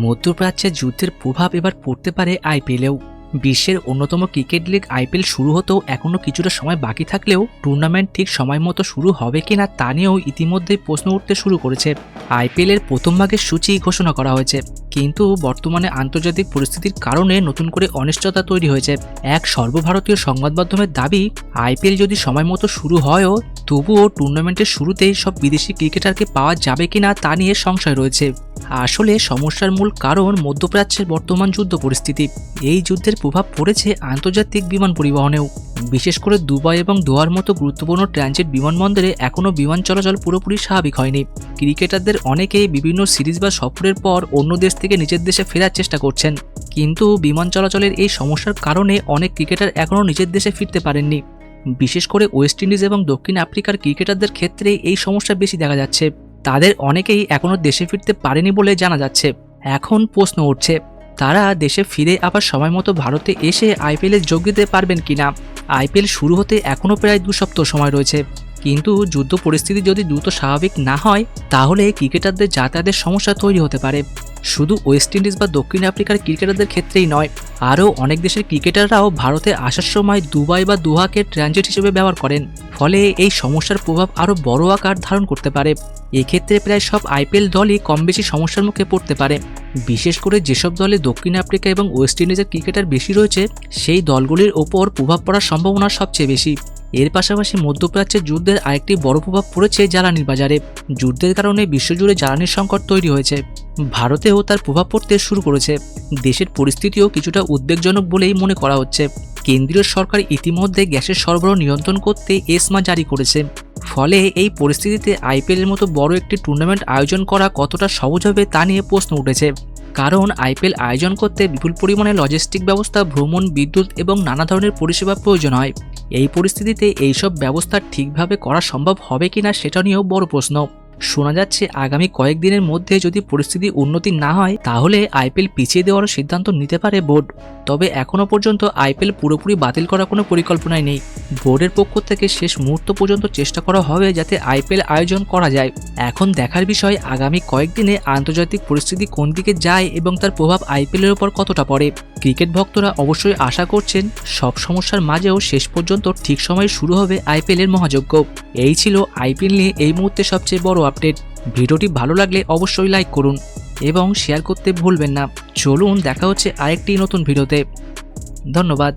মধ্যপ্রাচ্যে যুদ্ধের প্রভাব এবার পড়তে পারে আইপিএলেও। বিশ্বের অন্যতম ক্রিকেট লিগ আইপিএল শুরু হতেও এখনও কিছুটা সময় বাকি থাকলেও টুর্নামেন্ট ঠিক সময় মতো শুরু হবে কিনা তা নিয়েও ইতিমধ্যেই প্রশ্ন উঠতে শুরু করেছে। আইপিএলের প্রথম ভাগের সূচি ঘোষণা করা হয়েছে, কিন্তু বর্তমানে আন্তর্জাতিক পরিস্থিতির কারণে নতুন করে অনিশ্চয়তা তৈরি হয়েছে। এক সর্বভারতীয় সংবাদ মাধ্যমের দাবি, আইপিএল যদি সময় মতো শুরু হয়ও তবুও টুর্নামেন্টের শুরুতেই সব বিদেশি ক্রিকেটারকে পাওয়া যাবে কিনা তা নিয়ে সংশয় রয়েছে। আসলে সমস্যার মূল কারণ মধ্যপ্রাচ্যের বর্তমান যুদ্ধ পরিস্থিতি। এই যুদ্ধের প্রভাব পড়েছে আন্তর্জাতিক বিমান পরিবহনেও। বিশেষ করে দুবাই এবং দোহার মতো গুরুত্বপূর্ণ ট্রানজিট বিমানবন্দরে এখনও বিমান চলাচল পুরোপুরি স্বাভাবিক হয়নি। ক্রিকেটারদের অনেকেই বিভিন্ন সিরিজ বা সফরের পর অন্য দেশ থেকে নিজের দেশে ফেরার চেষ্টা করছেন, কিন্তু বিমান চলাচলের এই সমস্যার কারণে অনেক ক্রিকেটার এখনও নিজের দেশে ফিরতে পারেননি। বিশেষ করে ওয়েস্ট ইন্ডিজ এবং দক্ষিণ আফ্রিকার ক্রিকেটারদের ক্ষেত্রে এই সমস্যা বেশি দেখা যাচ্ছে। তাদের অনেকেই এখনও দেশে ফিরতে পারেনি বলে জানা যাচ্ছে। এখন প্রশ্ন উঠছে, তারা দেশে ফিরে আবার সময় মতো ভারতে এসে আইপিএলে যোগ দিতে পারবেন কিনা। আইপিএল শুরু হতে এখনও প্রায় 2 সপ্তাহ সময় রয়েছে, কিন্তু যুদ্ধ পরিস্থিতি যদি দ্রুত স্বাভাবিক না হয় তাহলে ক্রিকেটারদের যাতায়াতের সমস্যা তৈরি হতে পারে। শুধু ওয়েস্ট ইন্ডিজ বা দক্ষিণ আফ্রিকার ক্রিকেটারদের ক্ষেত্রেই নয়, আরও অনেক দেশের ক্রিকেটাররাও ভারতে আসার সময় দুবাই বা দোহাকে ট্রানজিট হিসেবে ব্যবহার করেন। ফলে এই সমস্যার প্রভাব আরও বড় আকার ধারণ করতে পারে। এক্ষেত্রে প্রায় সব আইপিএল দলই কম বেশি সমস্যার মুখে পড়তে পারে। বিশেষ করে যেসব দলে দক্ষিণ আফ্রিকা এবং ওয়েস্ট ইন্ডিজের ক্রিকেটার বেশি রয়েছে সেই দলগুলির ওপর প্রভাব পড়ার সম্ভাবনা সবচেয়ে বেশি। এর পাশাপাশি মধ্যপ্রাচ্যের যুদ্ধের আরেকটি বড় প্রভাব পড়েছে জ্বালানির বাজারে। যুদ্ধের কারণে বিশ্বজুড়ে জ্বালানির সংকট তৈরি হয়েছে। ভারতেও তার প্রভাব পড়তে শুরু করেছে। দেশের পরিস্থিতিও কিছুটা উদ্বেগজনক বলেই মনে করা হচ্ছে। কেন্দ্রীয় সরকার ইতিমধ্যে গ্যাসের সরবরাহ নিয়ন্ত্রণ করতে এসমা জারি করেছে। ফলে এই পরিস্থিতিতে আইপিএলের মতো বড় একটি টুর্নামেন্ট আয়োজন করা কতটা সহজ হবে তা নিয়ে প্রশ্ন উঠেছে। কারণ আইপিএল আয়োজন করতে বিপুল পরিমাণে লজিস্টিক ব্যবস্থা, ভ্রমণ, বিদ্যুৎ এবং নানা ধরনের পরিষেবা প্রয়োজন হয়। এই পরিস্থিতিতে এইসব ব্যবস্থা ঠিকভাবে করা সম্ভব হবে কিনা সেটা নিয়েও বড় প্রশ্ন। শোনা যাচ্ছে আগামী কয়েকদিনের মধ্যে যদি পরিস্থিতি উন্নতি না হয় তাহলে আইপিএল পিছিয়ে দেওয়ার সিদ্ধান্ত নিতে পারে বোর্ড। তবে এখনও পর্যন্ত আইপিএল পুরোপুরি বাতিল করার কোনো পরিকল্পনাই নেই। বোর্ডের পক্ষ থেকে শেষ মুহূর্ত পর্যন্ত চেষ্টা করা হবে যাতে আইপিএল আয়োজন করা যায়। এখন দেখার বিষয় আগামী কয়েকদিনে আন্তর্জাতিক পরিস্থিতি কোন দিকে যায় এবং তার প্রভাব আইপিএলের উপর কতটা পড়ে। ক্রিকেট ভক্তরা অবশ্যই আশা করছেন সব সমস্যার মাঝেও শেষ পর্যন্ত ঠিক সময়ে শুরু হবে আইপিএলের মহাযজ্ঞ। এই ছিল আইপিএল নিয়ে এই মুহূর্তে সবচেয়ে বড় আপডেট। ভিডিওটি ভালো লাগলে অবশ্যই লাইক করুন এবং শেয়ার করতে ভুলবেন না। চলুন দেখা হচ্ছে আরেকটি নতুন ভিডিওতে। ধন্যবাদ।